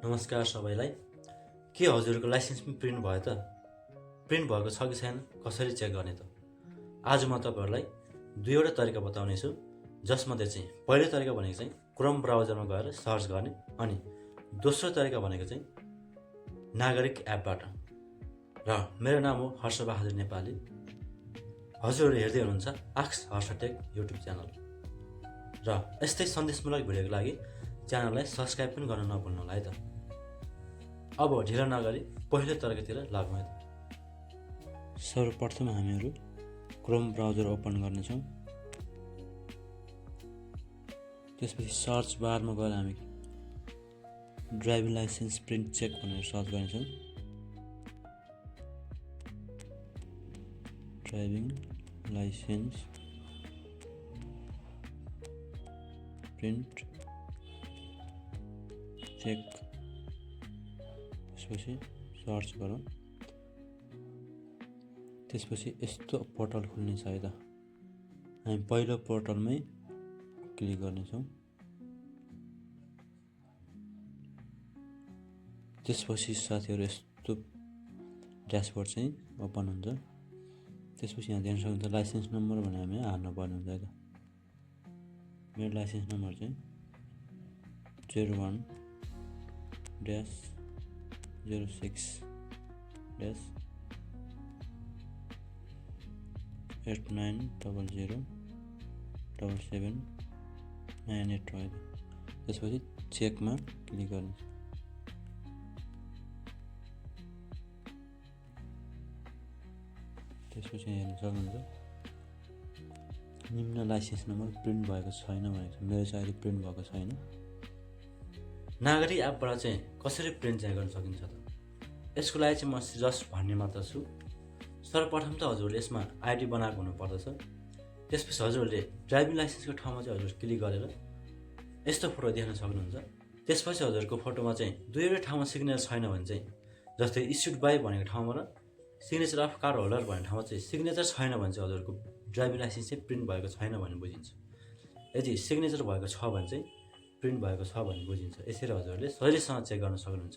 नमस्कार सबैलाई। के हजुरको लाइसेन्स पनि प्रिन्ट भयो त? प्रिन्ट भएको छ कि छैन कसरी चेक गर्ने त? आज म तपाईँहरूलाई दुईवटा तरिका बताउनेछु, जसमध्ये चाहिँ पहिलो तरिका भनेको चाहिँ क्रोम ब्राउजरमा गएर सर्च गर्ने अनि दोस्रो तरिका भनेको चाहिँ नागरिक एपबाट। र मेरो नाम हो हर्षबहादुर नेपाली। हजुरहरू हेर्दै हुनुहुन्छ आक्स हर्षटेक युट्युब च्यानल। र यस्तै सन्देशमूलक भिडियोको लागि च्यानललाई सब्सक्राइब पनि गर्न नभुल्नु होला है त। अब ढिलो नगरी पहिलो तरिकातिर लागौँ है त। सर्वप्रथम हामीहरू क्रोम ब्राउजर ओपन गर्नेछौँ। त्यसपछि सर्च बारमा गएर हामी ड्राइभिङ लाइसेन्स प्रिन्ट चेक भनेर सर्च गर्नेछौँ। ड्राइभिङ लाइसेन्स प्रिन्ट चेक, त्यसपछि सर्च गरौँ। त्यसपछि यस्तो पोर्टल खुल्नेछ है त। हामी पहिलो पोर्टलमै क्लिक गर्नेछौँ। त्यसपछि साथीहरू यस्तो ड्यासबोर्ड चाहिँ ओपन हुन्छ। त्यसपछि यहाँ देख्न सक्नुहुन्छ लाइसेन्स नम्बर भनेर हामी हाल्नु पर्ने हुन्छ है त। मेरो लाइसेन्स नम्बर चाहिँ 01-06-89007798 भयो। त्यसपछि चेकमा क्लिक गर्नु। त्यसपछि हेर्न सक्नुहुन्छ निम्न लाइसेन्स नम्बर प्रिन्ट भएको छैन भनेको छ। मेरो चाहिँ अहिले प्रिन्ट भएको छैन। नागरिक एपबाट चाहिँ कसरी प्रिन्ट चाहिँ गर्न सकिन्छ त? यसको लागि चाहिँ म जस्ट भन्ने मात्र छु। सर्वप्रथम त हजुरले यसमा आइडी बनाएको हुनुपर्दछ। त्यसपछि हजुरले ड्राइभिङ लाइसेन्सको ठाउँमा चाहिँ हजुर क्लिक गरेर यस्तो फोटो देख्न सक्नुहुन्छ। त्यसपछि हजुरको फोटोमा चाहिँ दुईवटा ठाउँमा सिग्नेचर छैन भने चाहिँ, जस्तै इस्युड बाई भनेको ठाउँमा र सिग्नेचर अफ कार होल्डर भन्ने ठाउँमा चाहिँ सिग्नेचर छैन भने चाहिँ हजुरको ड्राइभिङ लाइसेन्स चाहिँ प्रिन्ट भएको छैन भन्ने बुझिन्छ। यदि सिग्नेचर भएको छ भने चाहिँ प्रिन्ट भएको छ भन्ने बुझिन्छ। यसरी हजुरले सजिलैसँग चेक गर्न सक्नुहुन्छ।